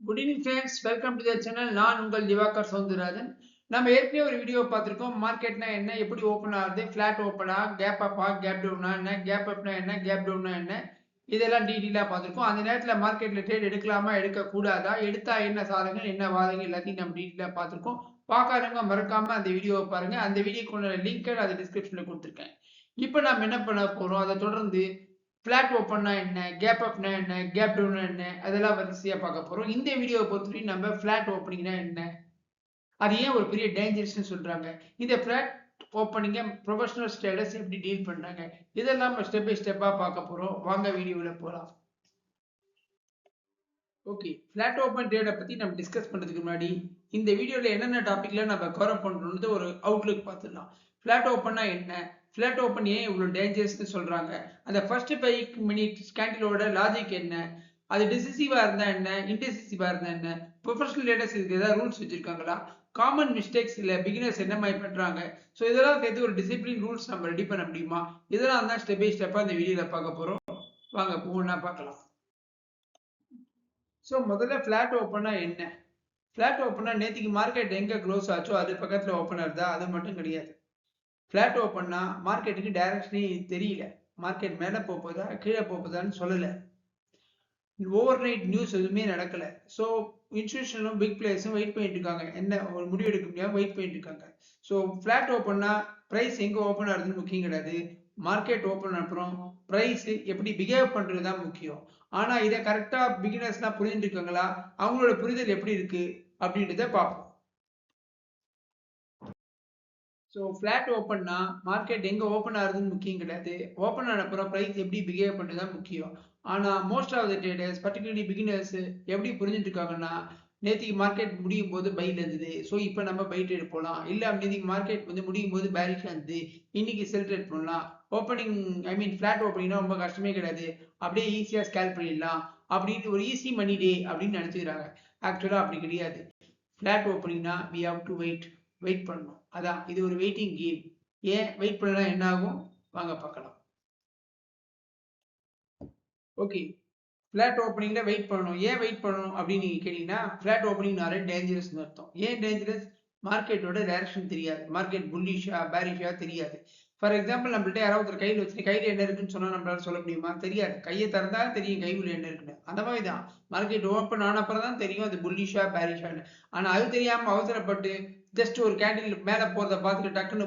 Good evening friends, welcome to the channel. நான் உங்கள் திவாகர் சௌந்தரராஜன். நம்ம ஏற்கனவே ஒரு வீடியோ பார்த்துருக்கோம். மார்க்கெட்னா என்ன, எப்படி ஓப்பன் ஆகுது, ஃபிளாட் ஓப்பனா, கேப் அப்பா, கேப் டவுனா என்ன, கேப் அப்னா என்ன, கேப் டவுனா என்ன, இதெல்லாம் டீட்டெயிலாக பார்த்துருக்கோம். அந்த நேரத்தில் மார்க்கெட்டில் ட்ரேட் எடுக்கலாமா, எடுக்கக்கூடாதா, எடுத்தா என்ன சாதகங்கள், என்ன வாதங்கள் எல்லாத்தையும் நம்ம டீட்டெயிலாக பார்த்துருக்கோம். பார்க்காதவங்க மறக்காம அந்த வீடியோவை பாருங்க. அந்த வீடியோக்குள்ள லிங்க் அது டிஸ்கிரிப்ஷனில் கொடுத்துருக்கேன். இப்போ நம்ம என்ன பண்ண போகிறோம், அதை தொடர்ந்து ஃபிளாட் ஓப்பன்னா என்ன, கேப் அப்னா என்ன, கேப் டவுன்னா என்ன, அதெல்லாம் வரிசையாக பார்க்க போகிறோம். இந்த வீடியோவை பொறுத்தவரைக்கும் நம்ம ஃபிளாட் ஓப்பனிங்னா என்ன, அது ஏன் ஒரு பெரிய டேஞ்சரஸ்ன்னு சொல்கிறாங்க, இந்த ஃபிளாட் ஓப்பனிங்கை ப்ரொஃபஷனல் ஸ்டேட்டஸ் எப்படி டீல் பண்ணுறாங்க, இதெல்லாம் நம்ம ஸ்டெப் பை ஸ்டெப்பாக பார்க்க போகிறோம். வாங்க வீடியோவில் போகலாம். ஓகே, ஃபிளாட் ஓப்பன் ட்ரேடை பற்றி நம்ம டிஸ்கஸ் பண்ணுறதுக்கு முன்னாடி இந்த வீடியோவில் என்னென்ன டாப்பிக்கில் நம்ம கவர் பண்ணுறது ஒரு அவுட்லுக் பார்த்துடலாம். ஃபிளாட் ஓப்பன்னா என்ன, ஃபிளாட் ஓப்பன் ஏன் இவ்வளோ டேஞ்சரஸ்ன்னு சொல்கிறாங்க, அந்த ஃபர்ஸ்ட் 5 மினிட் கேண்டிலோட லாஜிக் என்ன, அது டிசிசிவாக இருந்தால் என்ன, இன்டெசிசிவாக இருந்தால் என்ன, ப்ரொஃபஷனல் ட்ரேடர்ஸ் இதுக்கு ஏதாவது ரூல்ஸ் வச்சுருக்காங்களா, காமன் மிஸ்டேக்ஸ் இல்லை பிகினர்ஸ் என்ன மாதிரி பண்ணுறாங்க, ஸோ இதெல்லாம் சேர்த்து ஒரு டிசிப்ளின் ரூல்ஸ் நம்ம ரெடி பண்ண முடியுமா, இதெல்லாம் தான் ஸ்டெப் பை ஸ்டெப்பாக இந்த வீடியோவில் பார்க்க போகிறோம். வாங்க ஒவ்வொன்றா பார்க்கலாம். ஸோ முதல்ல ஃபிளாட் ஓப்பனா என்ன, ஃபிளாட் ஓப்பனா நேற்றுக்கு மார்க்கெட் எங்கே க்ளோஸ் ஆச்சோ அது பக்கத்தில் ஓப்பன் ஆகுதா, அது மட்டும் கிடையாது. ஃபிளாட் ஓப்பன்னா மார்க்கெட்டுக்கு டைரக்ஷனே தெரியல, மார்க்கெட் மேலே போகுதா கீழே போகுதான்னு சொல்லலை, ஓவர் நைட் நியூஸ் எதுவுமே நடக்கலை. ஸோ இன்ஸ்டியூஷனும் பிக் பிளேயர்ஸும் வெயிட் பண்ணிட்டு இருக்காங்க, என்ன ஒரு முடிவு எடுக்க முடியாமல் வெயிட் பண்ணிட்டு இருக்காங்க. ஸோ ஃபிளாட் ஓப்பன்னா ப்ரைஸ் எங்கே ஓப்பன் ஆகுதுன்னு முக்கியம் கிடையாது, மார்க்கெட் ஓப்பன் அப்புறம் ப்ரைஸ் எப்படி பிஹேவ் பண்ணுறது தான் முக்கியம். ஆனால் இதை கரெக்டாக பிகினர்ஸ்லாம் புரிஞ்சுட்டு இருக்காங்களா, அவங்களோட புரிதல் எப்படி இருக்கு அப்படின்றத பார்ப்போம். ஸோ ஃபிளாட் ஓப்பன்னா மார்க்கெட் எங்கே ஓப்பன் ஆகுதுன்னு முக்கியம் கிடையாது, ஓப்பன் ஆன அப்புறம் ப்ரைஸ் எப்படி பிஹேவ் பண்ணுறது தான் முக்கியம். ஆனால் most of the traders particularly beginners எப்படி புரிஞ்சுட்டு இருக்காங்கன்னா, நேற்றுக்கு மார்க்கெட் முடியும் போது பையில் இருந்தது, ஸோ இப்போ நம்ம பை ட்ரேட் போகலாம், இல்லை நேற்றுக்கு மார்க்கெட் வந்து முடியும் போது பேரிஷாக இருந்தது, இன்னைக்கு செல் ட்ரேட் பண்ணலாம், ஓப்பனிங் ஃபிளாட் ஓப்பனிங்னா ரொம்ப கஷ்டமே கிடையாது, அப்படியே ஈஸியாக ஸ்கேல் பண்ணிடலாம் அப்படின்னு ஒரு ஈஸி மணி டே அப்படின்னு நினச்சிக்கிறாங்க. ஆக்சுவலாக அப்படி கிடையாது. ஃபிளாட் ஓப்பனிங்னா வி ஹவ் டு வெயிட் பண்ணணும். அதான் இது ஒரு வெயிட்டிங் கேம். ஏன் வெயிட் பண்ணலாம், என்ன ஆகும் வாங்க பார்க்கலாம். ஓகே, ஃபிளாட் ஓப்பனிங்ல வெயிட் பண்ணணும். ஏன் வெயிட் பண்ணணும் அப்படின்னு நீங்க கேட்டீங்கன்னா, ஃபிளாட் ஓப்பனிங்னாலே டேஞ்சரஸ்னு அர்த்தம். ஏன் டேஞ்சரஸ், மார்க்கெட்டோட டைரக்ஷன் தெரியாது, மார்க்கெட் புல்லிஷா பேரிஷா தெரியாது. ஃபார் எக்ஸாம்பிள் நம்மள்ட்ட யாராவது ஒருத்தர் கையில் வச்சு கையில் என்ன இருக்குன்னு சொன்னா நம்மளால சொல்ல முடியுமா, தெரியாது. கையை திறந்தா தெரியும் கைக்குள்ள என்ன இருக்குன்னு. அந்த மாதிரி தான் மார்க்கெட் ஓப்பன் ஆன அப்புறம் தான் தெரியும் அது புல்லிஷா பேரிஷான்னு. ஆனா அது தெரியாம அவசரப்பட்டு ஜஸ்ட் ஒரு கேண்டில் மேல போறதை பார்த்துட்டு டக்குன்னு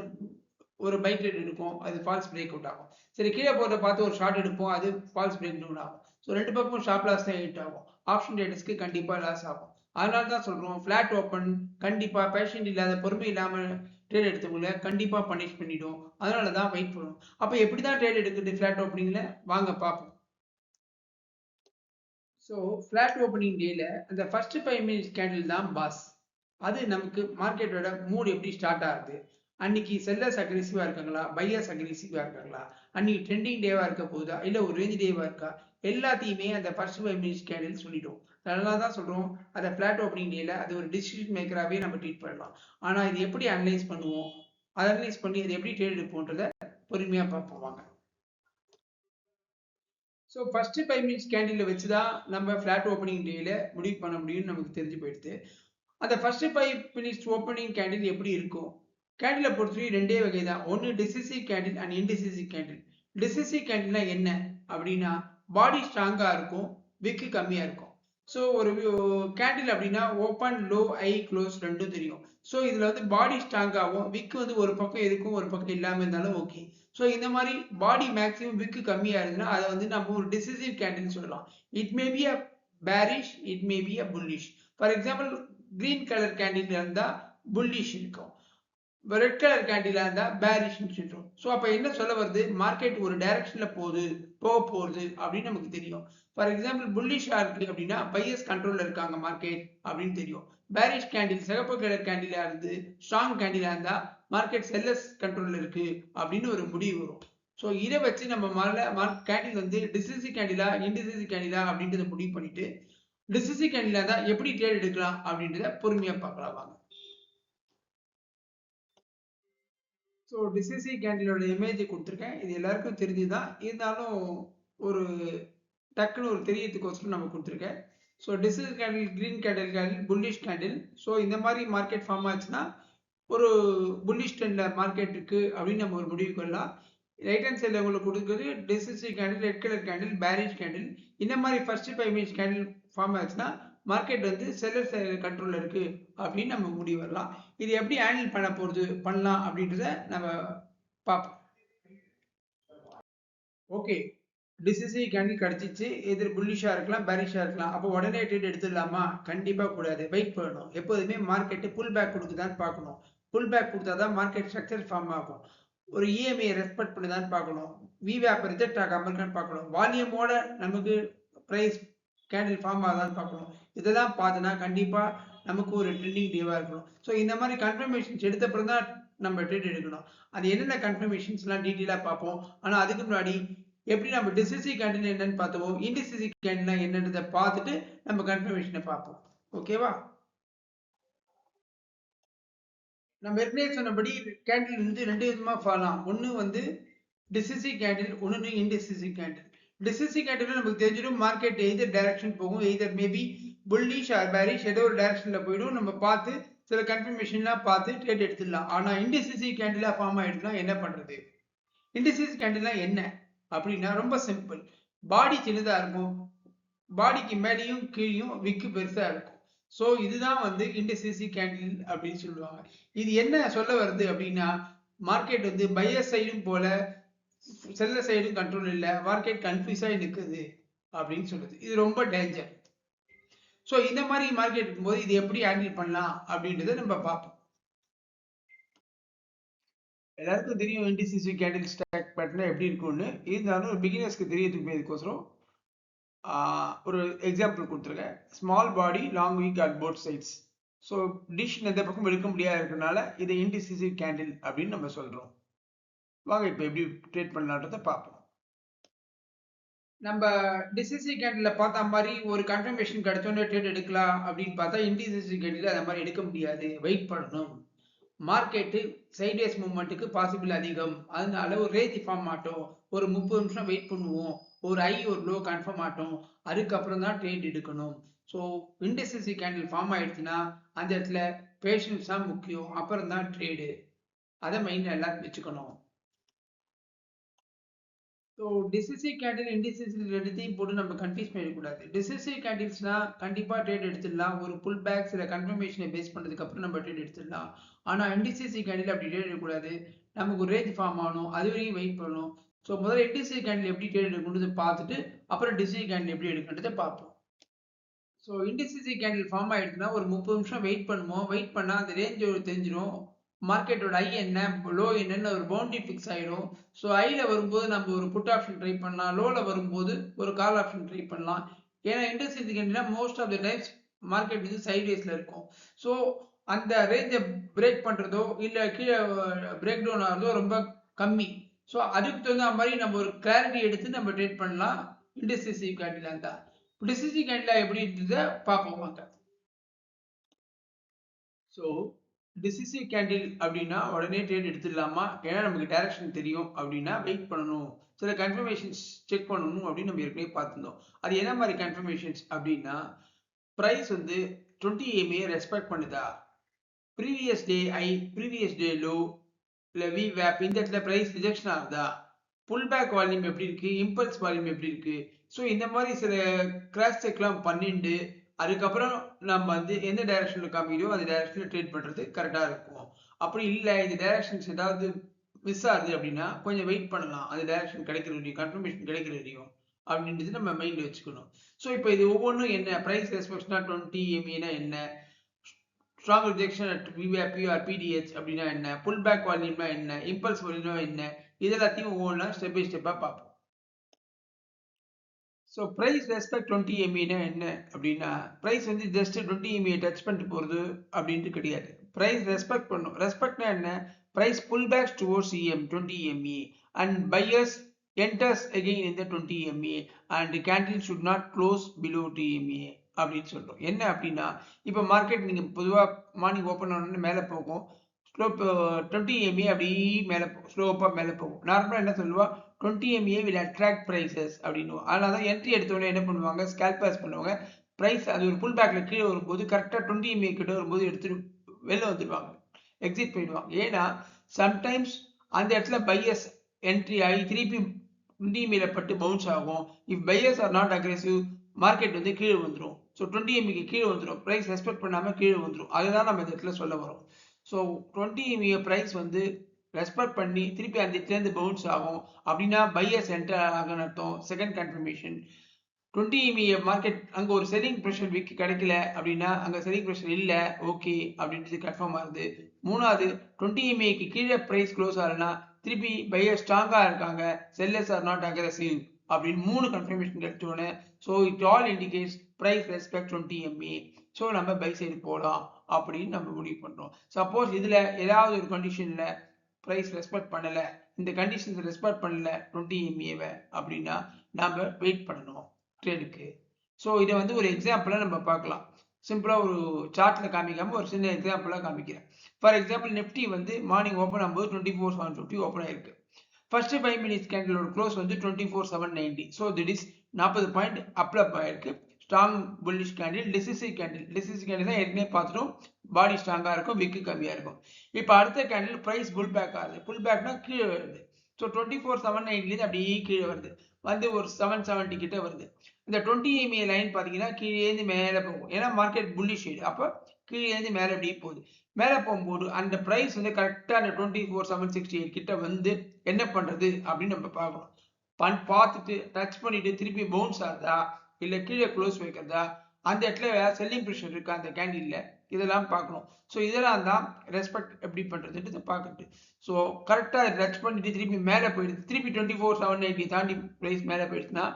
ஒரு பை ட்ரேட் எடுப்போம், அது ஃபால்ஸ் பிரேக் அவுட் ஆகும். சரி, கீழே போறதை பார்த்து ஒரு ஷார்ட் எடுப்போம், அது ஃபால்ஸ் பிரேக் அவுட் ஆகும். ஸோ ரெண்டு பக்கமும் ஷார்ப் லாஸ் தான் ஹிட் ஆகும். ஆப்ஷன் ட்ரேடர்ஸ்க்கு கண்டிப்பா லாஸ் ஆகும். அதனால தான் சொல்றோம் ஃபிளாட் ஓப்பன் கண்டிப்பா பேஷண்ட் இல்லாத பொறுமை இல்லாம ட்ரேட் எடுத்தவங்கள கண்டிப்பா பனிஷ் பண்ணிடும். அதனால தான் வெயிட் பண்ணணும். அப்போ எப்படி தான் ட்ரேட் எடுக்கிறது ஃபிளாட் ஓப்பனிங்ல, வாங்க பார்ப்போம். ஸோ ஃபிளாட் ஓப்பனிங் டேல அந்த ஃபர்ஸ்ட் 5 மினிட்ஸ் கேண்டில் தான் பாஸ். அது நமக்கு மார்க்கெட்டோட மூட் எப்படி ஸ்டார்ட் ஆகுது, அன்னைக்கு செல்லர்ஸ் அக்ரெசிவா இருக்காங்களா, பையர்ஸ் அக்ரெசிவா இருக்காங்களா, அன்னைக்கு ட்ரெண்டிங் டேவா இருக்க போகுதா, இல்ல ஒரு ரேஞ்ச் டேவா இருக்கா, எல்லாத்தையுமே அந்த ஃபர்ஸ்ட் 5 மினிட்ஸ் கேண்டில் சொல்லிடும். அதனால தான் சொல்றோம் அந்த ஃபிளாட் ஓப்பனிங் டேல அது ஒரு டிசிஷன் மேக்கராகவே நம்ம ட்ரீட் பண்ணலாம். ஆனா இது எப்படி அனலைஸ் பண்ணுவோம், அனலைஸ் பண்ணி அது எப்படி ட்ரேட் எடுப்போன்றத பொறுமையா பார்ப்போம் வாங்க. ஸோ ஃபர்ஸ்ட் 5 மினிட்ஸ் கேண்டில் வச்சு தான் நம்ம ஃபிளாட் ஓப்பனிங் டேல முடிவு பண்ண முடியும்னு நமக்கு தெரிஞ்சு போயிடுது. அந்த ஃபர்ஸ்ட் 5 மினிட்ஸ் ஓப்பனிங் கேண்டில் எப்படி இருக்கும், கேண்டிலை பொறுத்தவரைக்கும் ரெண்டே வகை தான், ஒன்று decisive candle and indecisive candle. Decisive கேண்டில்னா என்ன அப்படின்னா, பாடி ஸ்ட்ராங்காக இருக்கும், விக்கு கம்மியாக இருக்கும். ஸோ ஒரு கேண்டில் அப்படின்னா ஓப்பன் லோ ஐ க்ளோஸ் ரெண்டும் தெரியும். ஸோ இதில் வந்து பாடி ஸ்ட்ராங்காகவும் விக்கு வந்து ஒரு பக்கம் இருக்கும் ஒரு பக்கம் இல்லாமல் இருந்தாலும் ஓகே. ஸோ இந்த மாதிரி பாடி மேக்ஸிமம் விக்கு கம்மியாக இருந்ததுன்னா அதை வந்து நம்ம ஒரு டிசிசிவ் கேண்டில் சொல்லலாம். It may be a bearish, it may be a bullish. For example green colour candle இருந்தால் புல்லிஷ் இருக்கும், ரெட் கலர் கேண்டிலா இருந்தா பேரிஷ் சொல்றோம். ஸோ அப்ப என்ன சொல்ல வருது, மார்க்கெட் ஒரு டைரக்ஷன்ல போகுது அப்படின்னு நமக்கு தெரியும். ஃபார் எக்ஸாம்பிள் புல்லிஷா இருக்கு அப்படின்னா பையர்ஸ் கண்ட்ரோல்ல இருக்காங்க மார்க்கெட் அப்படின்னு தெரியும். பேரிஷ் கேண்டில் சிகப்பு கலர் கேண்டிலா இருந்து ஸ்ட்ராங் கேண்டிலா இருந்தா மார்க்கெட் செல்லர்ஸ் கண்ட்ரோல்ல இருக்கு அப்படின்னு ஒரு முடிவு வரும். ஸோ இதை வச்சு நம்ம கேண்டில் வந்து டிசிசி கேண்டிலா இன்டிசிசி கேண்டிலா அப்படின்றத முடிவு பண்ணிட்டு டிசிசி கேண்டிலா இருந்தா எப்படி ட்ரேட் எடுக்கலாம் அப்படின்றத பொறுமையா பார்க்கலாம் வாங்க. ஸோ டிசிசி கேண்டிலோட இமேஜ் கொடுத்துருக்கேன், இது எல்லாருக்கும் தெரிஞ்சுதான், இருந்தாலும் ஒரு டக்குன்னு ஒரு தெரியறதுக்கோசரம் நம்ம கொடுத்துருக்கேன். So decisive candle, green candle bullish candle. So இந்த மாதிரி மார்க்கெட் ஃபார்ம் ஆச்சுன்னா ஒரு புல்லிஷ் ட்ரெண்ட்ல மார்க்கெட் இருக்கு அப்படின்னு நம்ம ஒரு முடிவு கொள்ளலாம். ரைட் ஹேண்ட் சைடில் உங்களுக்கு கொடுக்குறது டிசிசிவ் candle, red colour candle, bearish candle. இந்த மாதிரி ஃபர்ஸ்ட் 5 மினிட்ஸ் கேண்டில் ஃபார்ம் ஆச்சுன்னா மார்க்கெட் வந்து செல்லர் கண்ட்ரோல்ல இருக்கு அப்படின்னு நம்ம முடிவு வரலாம். இது எப்படி ஹேண்டில் பண்ணலாம் அப்படின்றத நம்ம பார்ப்போம். ஓகே, டிசிசிவ் கேண்டில் கிடைச்சிச்சு. எதிர் புல்லிஷா இருக்கலாம், பேரிஷா இருக்கலாம். அப்போ உடனே ட்ரேட் எடுத்துடலாமா? கண்டிப்பா கூடாது. வெயிட் பண்ணணும். எப்போதுமே மார்க்கெட் புல் பேக் கொடுக்குதான்னு பார்க்கணும். புல் பேக் கொடுத்தாதான் மார்க்கெட் ஸ்ட்ரக்சர் ஃபார்ம் ஆகும். ஒரு இஎம்ஐ ரெஸ்பெக்ட் பண்ணுதான்னு பார்க்கணும். விவேப் ரிஜெக்ட் ஆகாம இருக்கான்னு பார்க்கணும். வால்யூமோட நமக்கு பிரைஸ் கேண்டில் ஃபார்ம் ஆகுதான்னு பார்க்கணும். இதெல்லாம் பார்த்தோன்னா கண்டிப்பா நமக்கு ஒரு ட்ரெண்டிங் டேவா இருக்கணும். ஸோ இந்த மாதிரி கன்ஃபர்மேஷன்ஸ் எடுத்த அப்புறம் தான் நம்ம ட்ரேட் எடுக்கணும். அது என்னென்ன கன்ஃபர்மேஷன்ஸ்லாம் டீட்டெயிலாக பார்ப்போம். ஆனால் அதுக்கு முன்னாடி எப்படி நம்ம டிசிசிவ் கேண்டில் என்னன்னு பார்த்தோம், இன்டிசிசிவ் கேண்டில் என்னன்றதை பார்த்துட்டு நம்ம கன்ஃபர்மேஷனை பார்ப்போம். ஓகேவா? நம்ம ஏற்கனவே சொன்னபடி கேண்டில் வந்து ரெண்டு விதமா பார்க்கலாம். ஒன்று வந்து டிசிசிவ் கேண்டில், ஒன்று இன்டிசிசிவ் கேண்டில். டிசிசிவ் கேண்டில் நமக்கு தெரிஞ்சிடும் மார்க்கெட் எய்தர் டைரக்ஷன் போகும், either maybe bullish or bearish, ஏதோ ஒரு டைரக்ஷன்ல போயிடும். நம்ம பார்த்து சில கன்ஃபர்மேஷன்லாம் பார்த்து ட்ரேட் எடுத்துடலாம். ஆனா இன்டிசிசிவ் கேண்டிலா ஃபார்ம் ஆயிடுச்சுன்னா என்ன பண்றது? இன்டிசிசிவ் கேண்டில்னா என்ன அப்படின்னா ரொம்ப சிம்பிள். பாடி சின்னதா இருக்கும், பாடிக்கு மேலேயும் கீழேயும் விக்கு பெருசா இருக்கும். ஸோ இதுதான் வந்து இன்டிசிசிவ் கேண்டில் அப்படின்னு சொல்லுவாங்க. இது என்ன சொல்ல வருது அப்படின்னா மார்க்கெட் வந்து பையர் சைடும் போல செல்லர் சைடும் கண்ட்ரோல் இல்லை, மார்க்கெட் கன்ஃபியூஸாக நிற்குது அப்படின்னு சொல்லுது. இது ரொம்ப டேஞ்சர். ஸோ இந்த மாதிரி மார்க்கெட் இருக்கும்போது இது எப்படி ஹேண்டில் பண்ணலாம் அப்படின்றத நம்ம பார்ப்போம். எல்லாருக்கும் தெரியும் இன்டிசிசிவ் கேண்டில் ஸ்டாக் பேட்டர்ன் எப்படி இருக்கும்னு. இருந்தாலும் ஒரு பிகினர்ஸ்க்கு தெரியறதுக்கு இதுக்கோசரம் ஒரு எக்ஸாம்பிள் கொடுத்துருக்கேன். Small body long wick at both sides. So this எந்த பக்கம் எடுக்க முடியாது இருக்கிறதுனால இதை இன்டிசிசிவ் கேண்டில் அப்படின்னு நம்ம சொல்றோம். வாங்க இப்போ எப்படி ட்ரேட் பண்ணலான்றத பார்ப்போம். நம்ம டிசிசிவ் கேண்டில் பார்த்த மாதிரி ஒரு கன்ஃபர்மேஷன் கிடைச்சோன்னே ட்ரேட் எடுக்கலாம் அப்படின்னு பார்த்தா இன்டிசிசிவ் கேண்டில் அந்த மாதிரி எடுக்க முடியாது. வெயிட் பண்ணணும். மார்க்கெட்டு சைட்வேஸ் மூவ்மெண்ட்டுக்கு பாசிபிள் அதிகம். அதனால ஒரு ரேஞ்ச் ஃபார்ம் ஆட்டும், ஒரு 30 நிமிஷம் வெயிட் பண்ணுவோம், ஒரு ஹை ஒரு லோ கன்ஃபார்ம் ஆட்டும், அதுக்கப்புறம் தான் ட்ரேட் எடுக்கணும். ஸோ இன்டிசிசிவ் கேண்டில் ஃபார்ம் ஆயிடுச்சுன்னா அந்த இடத்துல பேஷன்ஸ் தான் முக்கியம், அப்புறம் தான் ட்ரேடு. அதை மைண்டில் எல்லாரும் வச்சுக்கணும். ஸோ டிசிசிவ் கேண்டில், இன்டிசிசிவ் ரெண்டுத்தையும் போட்டு நம்ம கன்ஃபியூஸ் பண்ணிடக்கூடாது. டிசிசிவ் கேண்டில்ஸ்னா கண்டிப்பாக ட்ரேட் எடுத்துடலாம். ஒரு புல் பேக் சில கன்ஃபர்மேஷனை பேஸ் பண்ணதுக்கு அப்புறம் நம்ம ட்ரேட் எடுத்துடலாம். ஆனால் இன்டிசிசிவ் கேண்டில் அப்படி ட்ரேட் எடுக்கக்கூடாது. நமக்கு ஒரு ரேஞ்ச் ஃபார்ம் ஆகணும், அது வரையும் வெயிட் பண்ணணும். ஸோ முதல்ல இன்டிசிசிவ் கேண்டில் எப்படி ட்ரேட் எடுக்கணுன்றதை பார்த்துட்டு அப்புறம் டிசிசிவ் கேண்டில் எப்படி எடுக்கணுன்றதை பார்ப்போம். ஸோ இன்டிசிசிவ் கேண்டில் ஃபார்ம் ஆயிடுச்சுன்னா ஒரு 30 நிமிஷம் வெயிட் பண்ணுவோம். வெயிட் பண்ணால் அந்த ரேஞ்ச் தெரிஞ்சிடும். மார்க்கெட்டோட ஐ என்ன, லோ என்னன்னு ஒரு பவுண்டரி ஃபிக்ஸ் ஆயிடும். ஸோ ஐல வரும்போது நம்ம ஒரு புட் ஆப்ஷன் ட்ரை பண்ணலாம், லோல வரும்போது ஒரு கால் ஆப்ஷன் ட்ரை பண்ணலாம். ஏன்னா இன்டிசிசிவ் கேண்டில்னா most of the times market வந்து சைட்வேஸ்ல இருக்கும். ஸோ அந்த ரேஞ்சை பிரேக் பண்றதோ இல்லை கீழே பிரேக் டவுன் ஆகிறதோ ரொம்ப கம்மி. ஸோ அதுக்கு தகுந்த மாதிரி நம்ம ஒரு கிளாரிட்டி எடுத்து நம்ம ட்ரேட் பண்ணலாம். இன்டிசிசிவ் கேண்டில் இருந்தா டிசிசிவ் கேண்டில் எப்படி இருந்ததை பார்ப்போம் வாங்க. ஸோ டிசிசிவ் கேண்டில் அப்படின்னா உடனே ட்ரேட் எடுத்துடலாமா? ஏன்னா நமக்கு டைரக்ஷன் தெரியும் அப்படின்னா வெயிட் பண்ணணும், சில கன்ஃபர்மேஷன்ஸ் செக் பண்ணணும் அப்படின்னு நம்ம ஏற்கனவே பார்த்துருந்தோம். அது என்ன மாதிரி கன்ஃபர்மேஷன்ஸ் அப்படின்னா ப்ரைஸ் வந்து 20 EMA ரெஸ்பெக்ட் பண்ணுதா, ப்ரீவியஸ் டே ஐ, ப்ரீவியஸ் டே லோ, இல்லை விவேப் இந்த இடத்துல ப்ரைஸ் ரிஜெக்ஷன் ஆகுதா, புல் பேக் வால்யூம் எப்படி இருக்கு, இம்பல்ஸ் வால்யூம் எப்படி இருக்கு. ஸோ இந்த மாதிரி சில கிராஸ் செக்லாம் பண்ணிட்டு அதுக்கப்புறம் நம்ம வந்து எந்த டைரக்ஷன்ல காமிக்குதோ அந்த டைரக்ஷன்ல ட்ரேட் பண்றது கரெக்டா இருக்கும். அப்படி இல்லை இந்த டைரக்ஷன்ஸ் ஏதாவது மிஸ் ஆகுது அப்படின்னா கொஞ்சம் வெயிட் பண்ணலாம், அந்த டைரக்ஷன் கிடைக்கிற வரையும், கன்ஃபர்மேஷன் கிடைக்கிற வரையும் அப்படின்றது நம்ம மைண்ட்ல வச்சுக்கணும். ஸோ இப்போ இது ஒவ்வொன்றும் என்ன, பிரைஸ் ரெஸ்பெக்ட்னா 20 EMA என்ன, ஸ்ட்ராங் ரிஜெக்ஷன் அட் விவேபி ஆர் பிடிஹெச் அப்படின்னா என்ன, புல் பேக் வால்யூம்னா என்ன, இம்பல்ஸ் வால்யூம்னா என்ன, இது எல்லாத்தையும் ஒவ்வொன்றா ஸ்டெப் பை ஸ்டெப்பா பார்ப்போம். ஸோ ப்ரைஸ் ரெஸ்பெக்ட் 20 EMA என்ன அப்படின்னா ப்ரைஸ் வந்து ஜஸ்ட் 20 EMA டச் பண்ணிட்டு போகிறது அப்படின்ட்டு கிடையாது. ப்ரைஸ் ரெஸ்பெக்ட் பண்ணும். ரெஸ்பெக்ட்னா என்ன, price pullbacks towards 20 EMA and buyers enters again in the 20 EMA and candle should not close below 20 EMA அப்படின்னு சொல்றோம். என்ன அப்படின்னா இப்போ மார்க்கெட் நீங்க பொதுவாக மார்னிங் ஓப்பன் ஆனோன்னு மேலே போகும், ஸ்லோப் 20 EMA அப்படி மேலே போகும், ஸ்லோப்பாக மேலே போகும். நார்மலாக என்ன சொல்லுவா, 20 EMA will attract prices அப்படின்னு. அதனால தான் என்ட்ரி எடுத்தோடனே என்ன பண்ணுவாங்க, ஸ்கேல்பர்ஸ் பண்ணுவாங்க, பிரைஸ் அது ஒரு புல் பேக்ல கீழே வரும்போது கரெக்டா 20 MA கிட்ட வரும்போது எடுத்துட்டு வெளில வந்துடுவாங்க, எக்ஸிட் பண்ணிடுவாங்க. ஏன்னா சம்டைம்ஸ் அந்த இடத்துல பையர்ஸ் என்ட்ரி ஆகி திருப்பி 20 MA பட்டு பவுன்ஸ் ஆகும். If buyers are not aggressive, market வந்து கீழே வந்துடும். ஸோ 20 MA கீழே வந்துடும், பிரைஸ் ரெஸ்பெக்ட் பண்ணாம கீழே வந்துடும். அதுதான் நம்ம இந்த இடத்துல சொல்ல வரோம். ஸோ 20 MA பிரைஸ் வந்து ரெஸ்பெக்ட் பண்ணி திருப்பி அந்த இடத்துல இருந்து பவுன்ஸ் ஆகும் அப்படின்னா பையர்ஸ் என்டர் ஆகணும் அர்த்தம். Second confirmation. 20 MA மார்க்கெட் அங்க ஒரு செல்லிங் ப்ரெஷர் விக் கிடைக்கல அப்படின்னா அங்க செல்லிங் ப்ரெஷர் இல்ல, ஓகே அப்படின்றது கன்ஃபார்ம் ஆகுது. மூணாவது 20 MAக்கு கீழே பிரைஸ் க்ளோஸ் ஆகலனா திருப்பி பையர் ஸ்ட்ராங்கா இருக்காங்க, செல்லர்ஸ் ஆர் நாட் அக்ரெசிவ் அப்படின்னு 3 கன்ஃபர்மேஷன் கிடைச்சோன்னே so it all indicates price respect 20 MA. So நம்ம பை சைடு போகலாம் அப்படின்னு நம்ம முடிவு பண்றோம். சப்போஸ் இதுல ஏதாவது ஒரு கண்டிஷன்ல பிரைஸ் ரெஸ்பெக்ட் பண்ணல, இந்த கண்டிஷன்ஸ் ரெஸ்பெக்ட் பண்ணல 20 MA அப்படின்னா நாம வெயிட் பண்ணணும் ட்ரேடுக்கு. ஸோ இதை வந்து ஒரு எக்ஸாம்பிளா நம்ம பார்க்கலாம். சிம்பிளா ஒரு சார்ட்ல காமிக்காம ஒரு சின்ன எக்ஸாம்பிளா காமிக்கிறேன். ஃபார் எக்ஸாம்பிள் நிப்டி வந்து மார்னிங் ஓப்பன் ஆகும்போது 24,750 ஓப்பன் ஆயிருக்கு. ஃபர்ஸ்ட் 5 மினிட்ஸ் கேண்டிலோட க்ளோஸ் வந்து 24,790. ஸோ திட் இஸ் 40 பாயிண்ட் அப்லப் ஆயிருக்கு. Strong bullish candle, டிசிசிவ் candle. டிசிசிவ் candle தான் ஏற்கனவே பார்த்துட்டோம், பாடி ஸ்ட்ராங்கா இருக்கும், விக்கு கம்மியா இருக்கும். இப்போ அடுத்த கேண்டில் பிரைஸ் புல் பேக் ஆகுது. புல் பேக்னா கீழே வருது. ஸோ 24,790 அப்படியே கீழே வருது, வந்து ஒரு 770 கிட்ட வருது. இந்த 20 MA லைன் பார்த்தீங்கன்னா கீழே இருந்து மேலே போகும், ஏன்னா மார்க்கெட் புல்லிஷ் ஷேடு. அப்போ கீழே இருந்து மேலே அப்படியே போகுது. மேலே போகும்போது அந்த பிரைஸ் வந்து கரெக்டாக அந்த 24,768 கிட்ட வந்து என்ன பண்றது அப்படின்னு நம்ம பார்க்கணும். பார்த்துட்டு டச் பண்ணிட்டு திருப்பி பவுன்ஸ் ஆகுதா இல்லை கீழே க்ளோஸ் வைக்கிறதா, அந்த இடத்துல செல்லிங் ப்ரெஷர் இருக்கா அந்த கேண்டில்ல, இதெல்லாம் பார்க்கணும். ஸோ இதெல்லாம் தான் ரெஸ்பெக்ட் எப்படி பண்றதுன்னு பார்க்குறது. ஸோ கரெக்டாக டச் பண்ணிட்டு திருப்பி மேலே போயிடுது, திருப்பி 24,780 தாண்டி பிரைஸ் மேலே போயிடுச்சுன்னா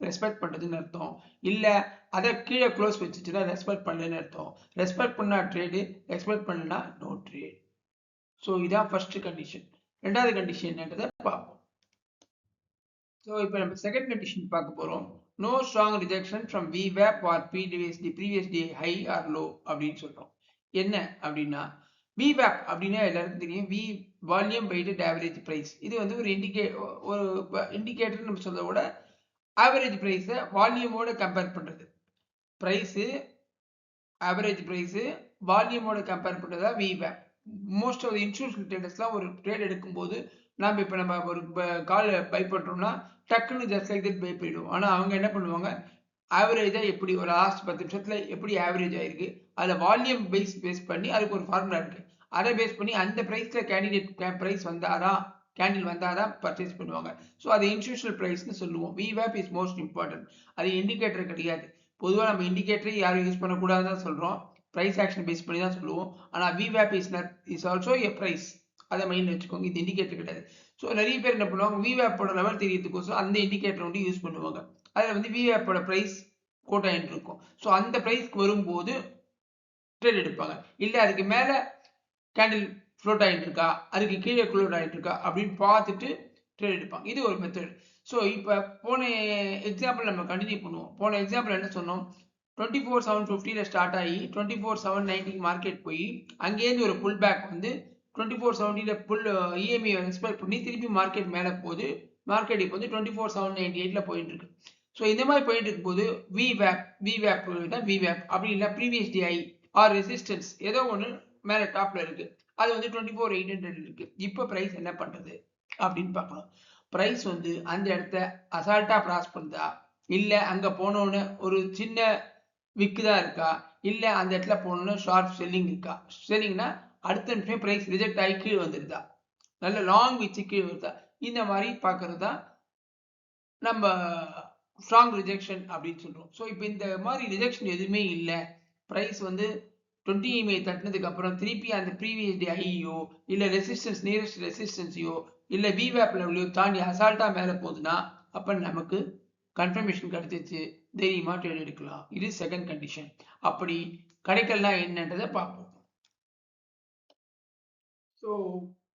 ரெஸ்பெக்ட் பண்றதுன்னு அர்த்தம். இல்ல அதை கீழே க்ளோஸ் வச்சுச்சுன்னா ரெஸ்பெக்ட் பண்ணலன்னு அர்த்தம். ரெஸ்பெக்ட் பண்ணா ட்ரேடு, ரெஸ்பெக்ட் பண்ணலனா நோ ட்ரேட். ஸோ இதான் ஃபர்ஸ்ட் கண்டிஷன். ரெண்டாவது கண்டிஷன் என்னன்றதை பார்ப்போம். ஸோ இப்போ நம்ம செகண்ட் கண்டிஷன் பார்க்க போறோம். No strong rejection from VWAP or previous day high or low அப்படின்னு சொல்றோம். என்ன அப்படின்னா VWAP அப்படின்னா எல்லாருக்கும் தெரியும், V volume weighted average price. இது வந்து ஒரு இண்டிகேட்டர் நம்ம சொல்றத விட ஆவரேஜ் பிரைஸை வால்யூமோட கம்பேர் பண்றது. பிரைஸ் ஆவரேஜ் பிரைஸ் வால்யூமோட கம்பேர் பண்றதா VWAP. மோஸ்ட் ஆஃப் இன்ஸ்டிடியூஷனல் ட்ரேடர்ஸ்லாம் ஒரு ட்ரேட் எடுக்கும்போது நம்ம ஒரு கால் பை பண்றோம்னா டக்குன்னு ஜஸ்ட் லைக் தட் பை பண்ணிடுவோம். ஆனா அவங்க என்ன பண்ணுவாங்க, ஆவரேஜா எப்படி ஒரு லாஸ்ட் 10 நிமிஷத்துல எப்படி ஆவரேஜ் ஆயிருக்கு, அதுல வால்யூம் பேஸ் பண்ணி அதுக்கு ஒரு ஃபார்முலா இருக்கு, அதை பேஸ் பண்ணி அந்த பிரைஸ்ல கேண்டிடேட் பிரைஸ் வந்தாதான் கேண்டில் வந்தாதான் பர்ச்சேஸ் பண்ணுவாங்க. ஸோ அது இன்ஸ்டிடியூஷனல் பிரைஸ்னு சொல்லுவோம். VWAP is most important. அது இண்டிகேட்டர் கிடையாது. பொதுவாக நம்ம இண்டிகேட்டரை யாரும் யூஸ் பண்ணக்கூடாதுன்னு சொல்றோம், பிரைஸ் ஆக்ஷன் பேஸ் பண்ணி தான் சொல்லுவோம். ஆனா VWAP is also a price, அதை மைண்ட் வச்சுக்கோங்க, இது இண்டிகேட்டர் கிடையாது. ஸோ நிறைய பேர் என்ன பண்ணுவாங்க, VWAP லெவல் தெரியறதுக்கோசம் அந்த இண்டிகேட்டர் வந்து யூஸ் பண்ணுவாங்க. அதில் வந்து VWAP பிரைஸ் கோட் ஆகிட்டு இருக்கும். ஸோ அந்த பிரைஸ்க்கு வரும்போது ட்ரேட் எடுப்பாங்க. இல்லை அதுக்கு மேல கேண்டில் ஃப்ளோட் ஆகிட்டு இருக்கா, அதுக்கு கீழே க்ளோட் ஆகிட்டு இருக்கா அப்படின்னு பார்த்துட்டு ட்ரேட் எடுப்பாங்க. இது ஒரு மெத்தட். ஸோ இப்போ போன எக்ஸாம்பிள் நம்ம கண்டினியூ பண்ணுவோம். போன எக்ஸாம்பிள் என்ன சொன்னோம், 24,750 ஸ்டார்ட் ஆகி 24,790 மார்க்கெட் போய் அங்கேருந்து ஒரு புல் பேக் வந்து 24,770 புல் EMA எக்ஸ்பெக்ட் பண்ணி திருப்பி மார்க்கெட் மேலே போகுது. மார்க்கெட் இப்போ வந்து 24,798 போயிட்டு இருக்கு. ஸோ இந்த மாதிரி போயிட்டு இருக்கும்போது VWAP தான் VWAP, அப்படி இல்லை previous day high R resistance ஏதோ ஒன்று மேலே டாப்ல இருக்கு, அது வந்து 24,800 இருக்கு. இப்போ பிரைஸ் என்ன பண்றது அப்படின்னு பார்க்கணும். பிரைஸ் வந்து அந்த இடத்த அசால்ட்டா கிராஸ் பண்ணுதா, இல்ல அங்க போனோன்னு ஒரு சின்ன விக்கு தான் இருக்கா, இல்ல அந்த இடத்துல போனோன்னு ஷார்ப் செல்லிங் இருக்கா. செல்லிங்னா அடுத்த நிமிஷம் பிரைஸ் ரிஜெக்ட் ஆகி கீழே வந்துருதா, நல்ல லாங் விச்சு கீழே வருதா, இந்த மாதிரி பார்க்கறது தான் நம்ம ஸ்ட்ராங் ரிஜெக்ஷன் அப்படின்னு சொல்றோம். ஸோ இப்போ இந்த மாதிரி ரிஜெக்ஷன் எதுவுமே இல்லை, பிரைஸ் வந்து 20 EMA தட்டினதுக்கு அப்புறம் திருப்பி அந்த ப்ரீவியஸ் டே ஹையோ இல்ல ரெசிஸ்டன்ஸ் நியரஸ்ட் ரெசிஸ்டன்ஸையோ இல்ல VWAP லெவலையோ தாண்டி அசால்ட்டா மேல போகுதுன்னா அப்ப நமக்கு கன்ஃபர்மேஷன் கிடைச்சிச்சு, தைரியமா ட்ரேட் எடுக்கலாம். இது செகண்ட் கண்டிஷன். அப்படி கிடைக்கலனா என்னன்றதை பார்ப்போம். ஸோ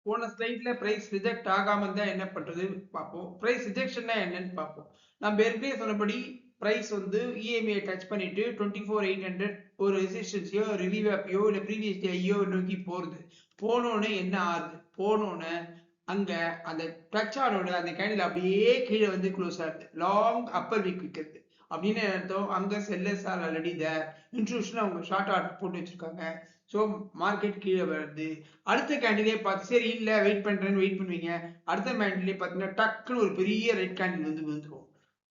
போன ஸ்லைட்ல பிரைஸ் ரிஜெக்ட் ஆகாம இருந்தா என்ன பண்றது பார்ப்போம். பிரைஸ் ரிஜெக்ஷன்னா என்னன்னு பார்ப்போம். நம்ம ஏற்கனவே சொன்னபடி பிரைஸ் வந்து EMA டச் பண்ணிட்டு 24,800 ஒரு ரெசிஸ்டன்ஸையோ VWAPயோ இல்ல ப்ரீவியஸ் டேயோ நோக்கி போறது. போனோன்னு என்ன ஆகுது, போனோன்னு அங்க அந்த டச் ஆனோட அந்த கேண்டில் அப்படியே கீழே வந்து க்ளோஸ் ஆகுது, லாங் அப்பர் வீக் விற்கிறது. அப்படின்னு அர்த்தம் அங்க sellers are already there, institution அவங்க ஷார்ட் ஆர்டர் போட்டு வச்சிருக்காங்க. ஸோ மார்க்கெட் கீழே வருது. அடுத்த கேண்டிலே பார்த்து சரி இல்லை வெயிட் பண்றேன்னு வெயிட் பண்ணுவீங்க. அடுத்த கேண்டிலே பார்த்தீங்கன்னா டக்குன்னு ஒரு பெரிய ரெட் கேண்டில் வந்து விழுந்துரும்.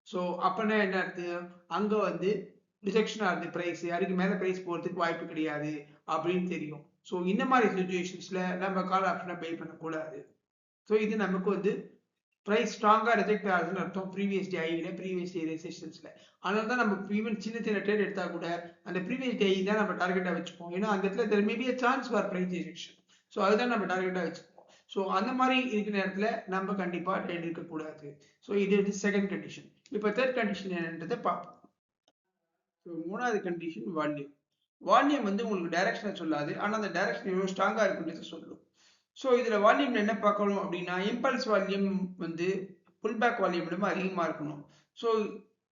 ஸோ அப்பனா என்ன அர்த்தம், அங்க வந்து ரிஜெக்ஷன் ஆகுது, பிரைஸ் அதுக்கு மேல பிரைஸ் போறதுக்கு வாய்ப்பு கிடையாது அப்படின்னு தெரியும். ஸோ இந்த மாதிரி சுச்சுவேஷன்ஸ்ல நம்ம கால் ஆப்ஷனை பை பண்ணக்கூடாது. ஸோ இது நமக்கு வந்து பிரைஸ் ஸ்ட்ராங்கா ரிஜெக்ட் ஆகுதுன்னு அர்த்தம் ப்ரீவியஸ் டே ஐல ப்ரீவியஸ் டே ரெசிஸ்டன்ஸ்ல. அதனால தான் நம்ம ஈவன் சின்ன சின்ன ட்ரேட் எடுத்தா கூட அந்த ப்ரீவியஸ் டே தான் நம்ம டார்கெட்டா வச்சுப்போம். ஏன்னா அந்த இடத்துல there maybe chance for price rejection. So அதுதான் நம்ம டார்கெட்டா வச்சுப்போம். ஸோ அந்த மாதிரி இருக்கிற நேரத்துல நம்ம கண்டிப்பா ட்ரேட் இருக்கக்கூடாது. ஸோ இது வந்து செகண்ட் கண்டிஷன். இப்போ தேர்ட் கண்டிஷன் என்னன்றதை பார்ப்போம். ஸோ மூணாவது கண்டிஷன் வால்யூம். வால்யூம் வந்து உங்களுக்கு டைரக்ஷனை சொல்லாது, ஆனால் அந்த டைரக்ஷன் எவ்வளோ ஸ்ட்ராங்கா இருக்குன்றது சொல்லும். ஸோ இதில் வால்யூம் என்ன பார்க்கணும் அப்படின்னா, இம்பல்ஸ் வால்யூம் வந்து புல் பேக் வால்யூம் விட அதிகமாக இருக்கணும். ஸோ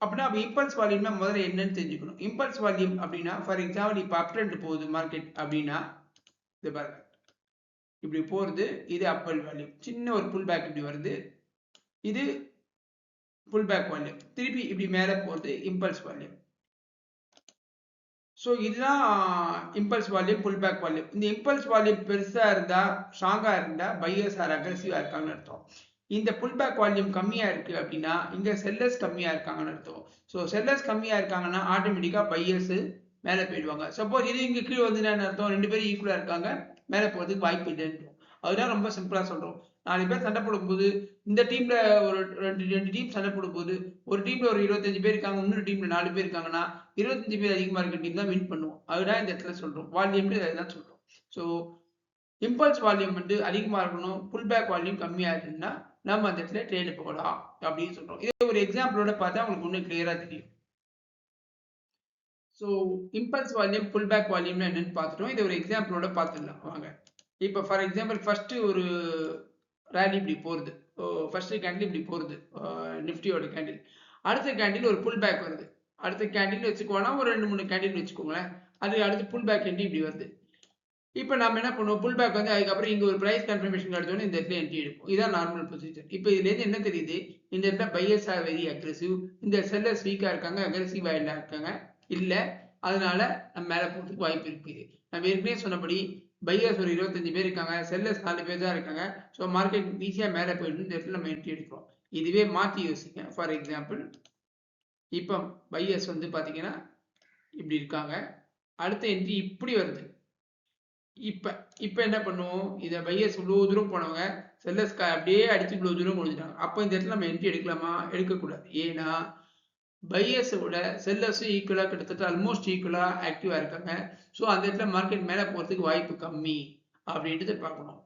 அப்படின்னா இம்பல்ஸ் வால்யூம்னா முதல்ல என்னன்னு தெரிஞ்சுக்கணும். இம்பல்ஸ் வால்யூம் அப்படின்னா ஃபார் எக்ஸாம்பிள் இப்போ அப் ட்ரெண்ட் போகுது மார்க்கெட் அப்படின்னா, இது பாருங்க இப்படி போகிறது, இது அப்பல் வால்யூம், சின்ன ஒரு புல் பேக் இப்படி வருது, இது புல் பேக் வால்யூம், திருப்பி இப்படி மேலே போகிறது இம்பல்ஸ் வால்யூம். ஸோ இதுதான் impulse volume, pull back volume. இந்த இம்பல்ஸ் வால்யூம் பெருசா இருந்தா ஸ்ட்ராங்கா இருந்தா பையர்ஸ் ஆர் அக்ரெசிவா இருக்காங்கன்னு அர்த்தம். இந்த புல் பேக் வால்யூம் கம்மியா இருக்கு அப்படின்னா இங்க செல்லர்ஸ் கம்மியா இருக்காங்கன்னு அர்த்தம். ஸோ செல்லர்ஸ் கம்மியா இருக்காங்கன்னா ஆட்டோமேட்டிக்கா பையர்ஸ் மேலே போயிடுவாங்க. சப்போஸ் இது இங்க கீழே வந்து என்ன அர்த்தம், ரெண்டு பேரும் ஈக்குவலா இருக்காங்க, மேலே போறதுக்கு வாய்ப்பு இல்லைன்னு. அதுதான் ரொம்ப சிம்பிளா சொல்றோம். 4 பேர் சண்டை போடும்போது இந்த டீம்ல ஒரு ரெண்டு டீம் சண்டை போடும்போது ஒரு டீம்ல ஒரு 25 பேர் இருக்காங்க, இன்னொரு டீம்ல 4 பேர் இருக்காங்கன்னா 25 பேர் அதிகமா இருக்க டீம் தான் வின் பண்ணுவோம். அதுதான் இந்த இடத்துல சொல்றோம். வால்யூம் அதுதான் சொல்றோம். ஸோ இம்பல்ஸ் வால்யூம் வந்து அதிகமா இருக்கணும், புல் பேக் வால்யூம் கம்மியா இருக்குன்னா நம்ம அந்த இடத்துல ட்ரேடு போகலாம் அப்படின்னு சொல்றோம். இதே ஒரு எக்ஸாம்பிளோட பார்த்தா உங்களுக்கு இன்னும் கிளியரா தெரியும். So impulse volume, pull back வால்யூம்னா என்னன்னு பார்த்துட்டோம். இதை ஒரு எக்ஸாம்பிளோட பார்த்துடலாம் வாங்க. இப்போ ஃபார் எக்ஸாம்பிள் ஃபர்ஸ்ட் ஒரு ரேலி இப்படி போகிறது, ஃபர்ஸ்ட் கேண்டில் இப்படி போகிறது நிஃப்டியோட கேண்டில். அடுத்த கேண்டில் ஒரு புல் பேக் வருது. அடுத்த கேண்டில் வச்சுக்கோனா ஒரு 2-3 கேண்டில் வச்சுக்கோங்களேன். அது அடுத்து புல் பேக் என்ட்ரி இப்படி வருது. இப்போ நம்ம என்ன பண்ணுவோம், புல் பேக் வந்து அதுக்கப்புறம் இங்கே ஒரு ப்ரைஸ் கன்ஃபர்மேஷன் கிடைச்சோன்னு இந்த இடத்துல என்ட்ரி எடுப்போம். இதான் நார்மல் ப்ரொசீஜர். இப்போ இதுலேருந்து என்ன தெரியுது, இந்த இடத்துல பையர்ஸ் ஆர் வெரி அக்ரெசிவ், இந்த செல்லர்ஸ் வீக்காக இருக்காங்க, அக்ரெசிவாக இல்லை இருக்காங்க இல்லை, அதனால நம்ம மேலே போகிறதுக்கு வாய்ப்பு இருக்குது. நம்ம ஏற்கனவே சொன்னபடி பையர்ஸ் ஒரு 25 பேர் இருக்காங்க, செல்லர்ஸ் 4 பேர் தான் இருக்காங்க. ஸோ மார்க்கெட் ஈஸியாக மேலே போயிட்டு இந்த இடத்துல நம்ம என்ட்ரி எடுக்கிறோம். இதுவே மாற்றி யோசிங்க. ஃபார் எக்ஸாம்பிள் இப்போ பையர்ஸ் வந்து பார்த்தீங்கன்னா இப்படி இருக்காங்க, அடுத்த என்ட்ரி இப்படி வருது. இப்ப இப்ப என்ன பண்ணுவோம், இதை பையர்ஸ் இவ்வளோ தூரம் போனவங்க செல்லர்ஸ் அப்படியே அடிச்சு இவ்வளோ தூரம் முடிஞ்சிட்டாங்க. அப்போ இந்த இடத்துல நம்ம என்ட்ரி எடுக்கலாமா? எடுக்கக்கூடாது. ஏன்னா பையர்ஸை விட செல்லர்ஸும் ஈக்குவலாக கிட்டத்தட்ட ஆல்மோஸ்ட் ஈக்குவலாக ஆக்டிவாக இருக்காங்க. ஸோ அந்த இடத்துல மார்க்கெட் மேலே போகிறதுக்கு வாய்ப்பு கம்மி அப்படின்றத பார்க்கணும்.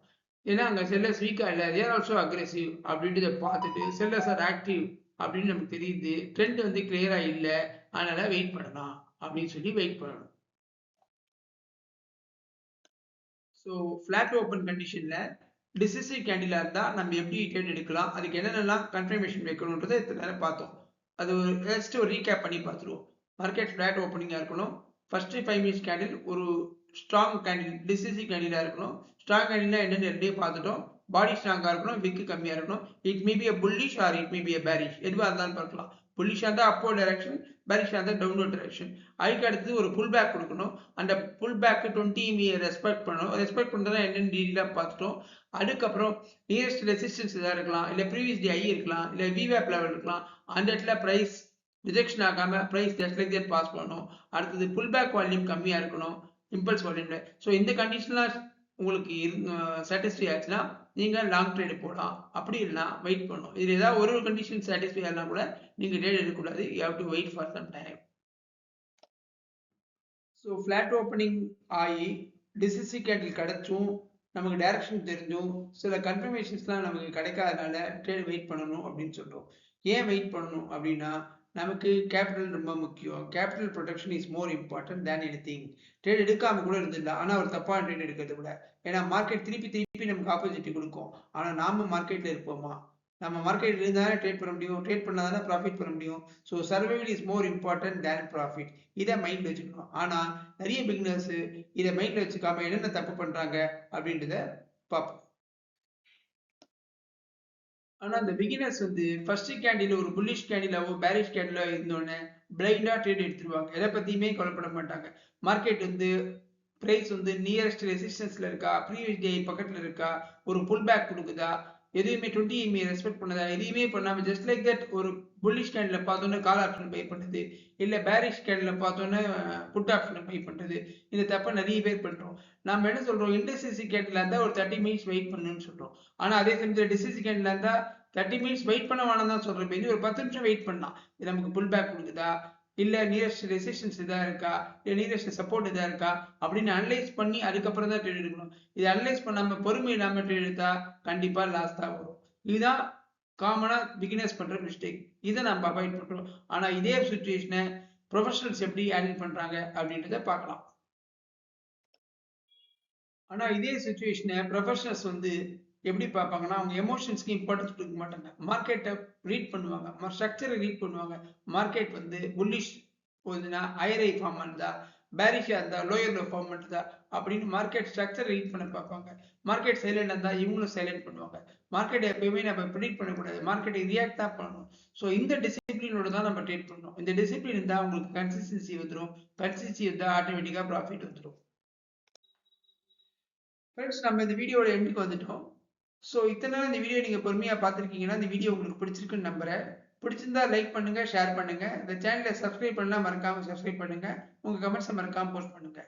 ஏன்னா அங்கே செல்லர்ஸ் வீக்காக இல்லை, தேர் ஆல்சோ அக்ரெசிவ் அப்படின்றத பார்த்துட்டு செல்லர்ஸ் ஆர் ஆக்டிவ் அப்படின்னு நமக்கு தெரியுது, ட்ரெண்ட் வந்து கிளியராக இல்லை, அதனால வெயிட் பண்ணலாம் அப்படின்னு சொல்லி வெயிட் பண்ணணும். ஸோ ஃப்ளாட் ஓப்பன் கண்டிஷனில் டிசிசிவ் கேண்டிலாக இருந்தால் நம்ம எப்படி ட்ரேட் எடுக்கலாம், அதுக்கு என்னென்னலாம் கன்ஃபர்மேஷன் வைக்கணுன்றதை இத்தனை நேரம் பார்த்தோம். அது ஒரு ஜஸ்ட் ஒரு ரீகேப் பண்ணி பார்த்துருவோம். மார்க்கெட் ஃப்ளாட் ஓப்பனிங்காக இருக்கணும். ஃபர்ஸ்ட் 5 மினிட்ஸ் கேண்டில் ஒரு ஸ்ட்ராங் கேண்டில், டிசிசிவ் கேண்டிலாக இருக்கணும். ஸ்ட்ராங் கேண்டில்னா என்னென்னு ரெண்டே பார்த்துட்டோம். பாடி ஸ்ட்ராங்காக இருக்கணும், விக்கு கம்மியாக இருக்கணும். It may be a bullish or it may be a bearish, எதுவாக இருந்தாலும் பார்க்கலாம். புல்லிஷாக இருந்தால் upward direction, bearish-ஆ இருந்தால் downward direction. அதுக்கு அடுத்து ஒரு புல் பேக் கொடுக்கணும். அந்த புல் பேக் 20 EMA ரெஸ்பெக்ட் பண்ணணும். ரெஸ்பெக்ட் பண்ணுறதா என்னென்னு டீட்டெயிலாக பார்த்துட்டோம். அதுக்கப்புறம் நியரஸ்ட் ரெசிஸ்டன்ஸ் எதாவது இருக்கலாம், இல்லை ப்ரீவியஸ் டே ஐ இருக்கலாம், இல்லை விவேப் லெவல் இருக்கலாம். அந்த இடத்துல ப்ரைஸ் ரிஜெக்ஷன் ஆகாம price just like that pass பண்ணணும். அடுத்தது புல் பேக் வால்யூம் கம்மியாக இருக்கணும் இம்பல்ஸ் வால்யூம்ல. ஸோ இந்த கண்டிஷன்லாம் உங்களுக்கு சாட்டிஸ்ஃபை ஆச்சுன்னா நீங்கள் லாங் ட்ரேடு போகலாம். அப்படி இல்லைனா வெயிட் பண்ணணும். இது ஏதாவது ஒரு கண்டிஷன் சாட்டிஸ்ஃபை ஆகலனா கூட நீங்கள் ட்ரேட் எடுக்கக்கூடாது. You have to wait for some time. So flat opening ஆகி டிசிசி கேண்டில் கிடைச்சும் நமக்கு டைரக்ஷன் தெரிஞ்சும் சில கன்ஃபர்மேஷன்ஸ்லாம் நமக்கு கிடைக்காதனால ட்ரேட் வெயிட் பண்ணணும் அப்படின்னு சொல்கிறோம். ஏன் வெயிட் பண்ணணும் அப்படின்னா, நமக்கு கேபிட்டல் ரொம்ப முக்கியம். Capital protection is more important than anything. Trade எடுக்காம கூட இருந்துடலாம், ஆனால் ஒரு தப்பான ட்ரேட் எடுக்கிறத விட. ஏன்னா மார்க்கெட் திருப்பி திருப்பி நமக்கு ஆப்போசிட்டி கொடுக்கும். ஆனால் நாம மார்க்கெட்ல இருப்போமா? நம்ம மார்க்கெட்ல இருந்தாலும் ட்ரேட் பண்ண முடியும், ட்ரேட் பண்ணாதானே ப்ராஃபிட் பண்ண முடியும். So survival is more important than profit. இதை மைண்ட்ல வச்சுக்கணும். ஆனால் நிறைய பிகினர்ஸ் இதை மைண்ட்ல வச்சுக்காம என்னென்ன தப்பு பண்றாங்க அப்படின்றத பார்ப்போம். ஆனா அந்த பிகினர்ஸ் வந்து ஃபர்ஸ்ட் கேண்டில் ஒரு புல்லிஷ் கேண்டிலாவோ பேரிஷ் கேண்டிலோ இருந்தோடனே பிளைண்டா ட்ரேட் எடுத்துருவாங்க. எதை பத்தியுமே கவலைப்பட மாட்டாங்க. மார்க்கெட் வந்து பிரைஸ் வந்து நியரஸ்ட் ரெசிஸ்டன்ஸ்ல இருக்கா, ப்ரீவியஸ் டே பக்கத்துல இருக்கா, ஒரு புல் பேக் கொடுக்குதா, எதுவுமே 20 EMA ரெஸ்பெக்ட் பண்ணதா, எதையுமே பண்ணாம ஜஸ்ட் லைக் தட் ஒரு புல்லிஷ் கேண்டில் பார்த்தோன்னே கால் ஆப்ஷன் பை பண்ணுது, இல்ல பேரிஷ் கேண்டில் பார்த்தோன்னே புட் ஆப்ஷன் பை பண்றது. இந்த தப்ப நிறைய பேர் பண்றோம். நாம என்ன சொல்றோம், இண்டஸ்ட்ரி கேண்டில் இருந்தா ஒரு 30 மினிட்ஸ் வெயிட் பண்ணணும்னு சொல்றோம். ஆனா அதே சமயத்தில் டிசிசி கேண்டில் இருந்தா 30 மினிட்ஸ் வெயிட் பண்ண வேணாம் தான் சொல்றேன். இது ஒரு 10 நிமிஷம் வெயிட் பண்ணலாம். இது நமக்கு புல் பேக் கொடுக்குதா, இல்ல நியரஸ்ட் ரெசிஸ்டன்ஸ் இதா இருக்கா, இல்ல நியரஸ்ட் சப்போர்ட் இதா இருக்கா அப்படின்னு அனலைஸ் பண்ணி அதுக்கப்புறம் தான் ட்ரேட் எடுக்கணும். இது அனலைஸ் பண்ணாம பொறுமை இல்லாம ட்ரேட் எடுத்தா கண்டிப்பா லாஸ் தான் வரும். இதுதான் காமனா பிகினர்ஸ் பண்ற மிஸ்டேக். இதை நம்ம அவாய்ட் பண்றோம். ஆனா இதே சுச்சுவேஷனை ப்ரொஃபஷனல்ஸ் எப்படி ஹேண்டில் பண்றாங்க அப்படின்றத பார்க்கலாம். ஆனா இதே சுச்சுவேஷனை ப்ரொஃபஷனல்ஸ் வந்து எப்படி பார்ப்பாங்கன்னா, அவங்க எமோஷன்ஸ்க்கு இம்பார்ட்டன்ஸ் கொடுக்க மாட்டாங்க. மார்க்கெட்டை ரீட் பண்ணுவாங்க, ஸ்ட்ரக்சரை ரீட் பண்ணுவாங்க. மார்க்கெட் வந்து புல்லிஷ் போகுதுன்னா ஹையர் ஐ ஃபார்ம் பண்ணுதா, பேரிஷா இருந்தா லோயர் லோ ஃபார்ம் பண்ணுதா அப்படின்னு மார்க்கெட் ஸ்ட்ரக்சர் ரீட் பண்ண பார்ப்பாங்க. மார்க்கெட் சைலண்ட் இருந்தா இவங்களும் சைலண்ட் பண்ணுவாங்க. மார்க்கெட் எப்பயுமே நம்ம ப்ரிடிக்ட் பண்ணக்கூடாது, மார்க்கெட்டை ரியாக்ட் தான் பண்ணணும். ஸோ இந்த டிசிப்ளினோட தான் நம்ம ட்ரேட் பண்ணணும். இந்த டிசிப்ளின் இருந்தால் உங்களுக்கு கன்சிஸ்டன்சி வந்துடும். கன்சிஸ்டன்சி இருந்தால் ஆட்டோமேட்டிக்காக ப்ராஃபிட் வந்துடும். ஃப்ரெண்ட்ஸ், நம்ம இந்த வீடியோட எண்டுக்கு வந்துட்டோம். ஸோ இத்தனை நாள் இந்த வீடியோ நீங்கள் பொறுமையாக பார்த்துருக்கீங்கன்னா இந்த வீடியோ உங்களுக்கு பிடிச்சிருக்குன்னு நம்புறேன். பிடிச்சிருந்தா லைக் பண்ணுங்க, ஷேர் பண்ணுங்க. இந்த சேனலை சப்ஸ்கிரைப் பண்ணலாம் மறக்காம சப்ஸ்கிரைப் பண்ணுங்க. உங்க கமெண்ட்ஸை மறக்காம போஸ்ட் பண்ணுங்க.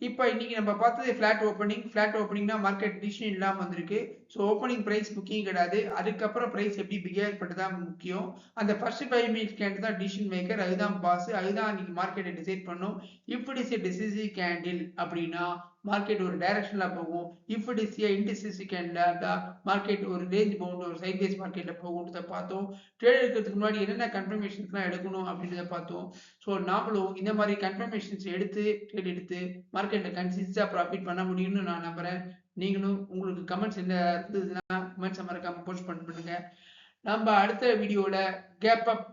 இப்போ இன்னைக்கு நம்ம பார்த்தது ஃபிளாட் ஓப்பனிங். ஃபிளாட் ஓப்பனிங்னா மார்க்கெட் டிசிஷன் இல்லாமல் வந்திருக்கு. ஸோ ஓப்பனிங் பிரைஸ் முக்கியம் கிடையாது, அதுக்கப்புறம் பிரைஸ் எப்படி பிஹேவ் பண்ணுறதா முக்கியம். அந்த ஃபர்ஸ்ட் 5 மினிட்ஸ் கேண்டில் தான் டிசிஷன் மேக்கர், அதுதான் பாஸ், அதுதான் இன்னைக்கு மார்க்கெட்டை டிசைட் பண்ணும். If it is a decisive candle அப்படின்னா மார்க்கெட் ஒரு டைரக்ஷன்ல போகும். If it is a indecisive candle தான் மார்க்கெட் ஒரு ரேஞ்ச் பவுண்ட் ஒரு சைட்வேஸ் மார்க்கெட்ல போகும்ன்றத பார்த்தோம். ட்ரேட் எடுக்கிறதுக்கு முன்னாடி என்னென்ன கன்ஃபர்மேஷன்ஸ்லாம் எடுக்கணும் அப்படின்றத பார்த்தோம். ஸோ நாமளும் இந்த மாதிரி கன்ஃபர்மேஷன்ஸ் எடுத்து ட்ரேட் எடுத்து மார்க்கெட்டில் கன்சிஸ்டா ப்ராஃபிட் பண்ண முடியும்னு நான் நம்புறேன். நீங்களும் உங்களுக்கு கமெண்ட்ஸ் என்ன இருந்ததுன்னா கமெண்ட்ஸை மறக்காம போஸ்ட் பண்ணுங்க. நம்ம அடுத்த வீடியோல கேப் அப்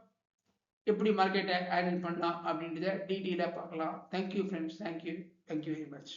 எப்படி மார்க்கெட்டை ஹேண்டில் பண்ணலாம் அப்படின்றத டீட்டெயிலாக பார்க்கலாம். Thank you friends, thank you very much.